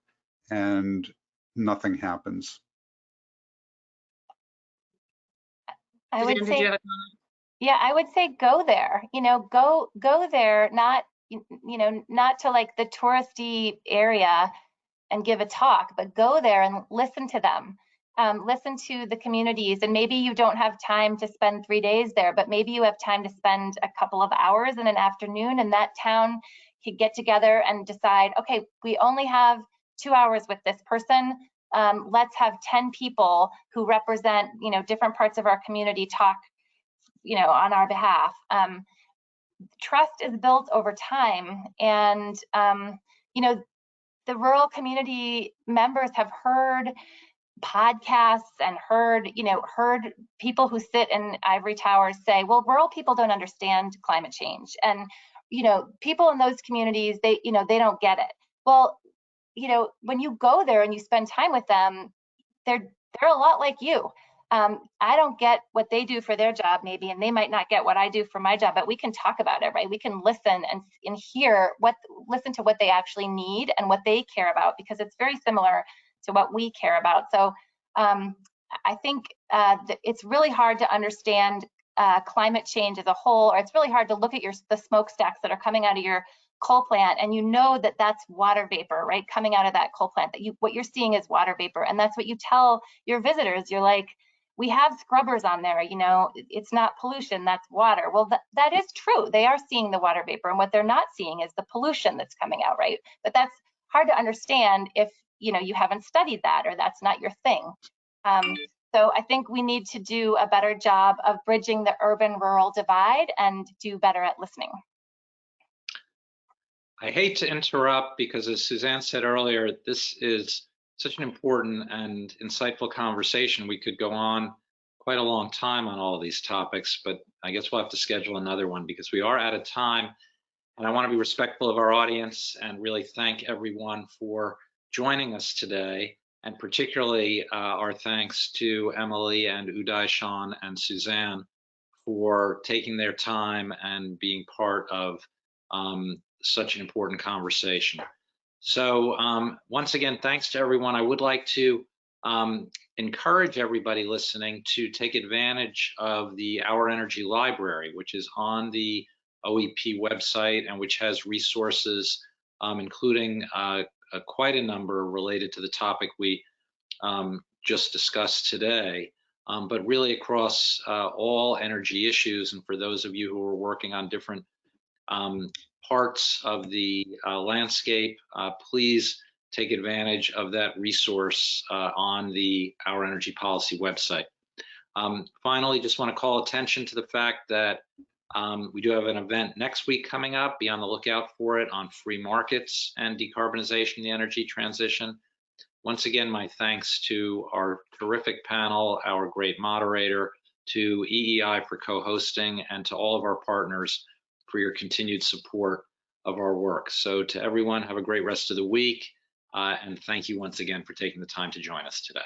and nothing happens. I would Suzanne, say, did you have a comment? yeah, I would say go there. Go there, not to the touristy area and give a talk, but go there and listen to them. Listen to the communities, and maybe you don't have time to spend 3 days there, but maybe you have time to spend a couple of hours in an afternoon, and that town could get together and decide, okay, we only have 2 hours with this person. Let's have 10 people who represent, different parts of our community talk, on our behalf. Trust is built over time, and the rural community members have heard podcasts and heard people who sit in ivory towers say, well, rural people don't understand climate change, and people in those communities, they don't get it. Well, when you go there and you spend time with them, they're a lot like you. I don't get what they do for their job maybe, and they might not get what I do for my job, but we can talk about it, right? We can listen and listen to what they actually need and what they care about, because it's very similar to what we care about. So I think it's really hard to understand climate change as a whole, or it's really hard to look at the smokestacks that are coming out of your coal plant, and that's water vapor, right? Coming out of that coal plant, what you're seeing is water vapor, and that's what you tell your visitors. You're like, we have scrubbers on there, it's not pollution, that's water. Well, that is true. They are seeing the water vapor, and what they're not seeing is the pollution that's coming out, right? But that's hard to understand if you haven't studied that, or that's not your thing. So I think we need to do a better job of bridging the urban-rural divide and do better at listening. I hate to interrupt, because as Suzanne said earlier, this is such an important and insightful conversation. We could go on quite a long time on all of these topics, but I guess we'll have to schedule another one, because we are out of time. And I want to be respectful of our audience and really thank everyone for joining us today. And particularly our thanks to Emily and Uday, Sean, and Suzanne for taking their time and being part of such an important conversation. So once again, thanks to everyone. I would like to encourage everybody listening to take advantage of the Our Energy Library, which is on the OEP website and which has resources, including quite a number related to the topic we just discussed today, but really across all energy issues. And for those of you who are working on different parts of the landscape, please take advantage of that resource on the Our Energy Policy website. Finally, just want to call attention to the fact that we do have an event next week coming up. Be on the lookout for it on free markets and decarbonization, the energy transition. Once again, my thanks to our terrific panel, our great moderator, to EEI for co-hosting, and to all of our partners for your continued support of our work. So to everyone, have a great rest of the week, and thank you once again for taking the time to join us today.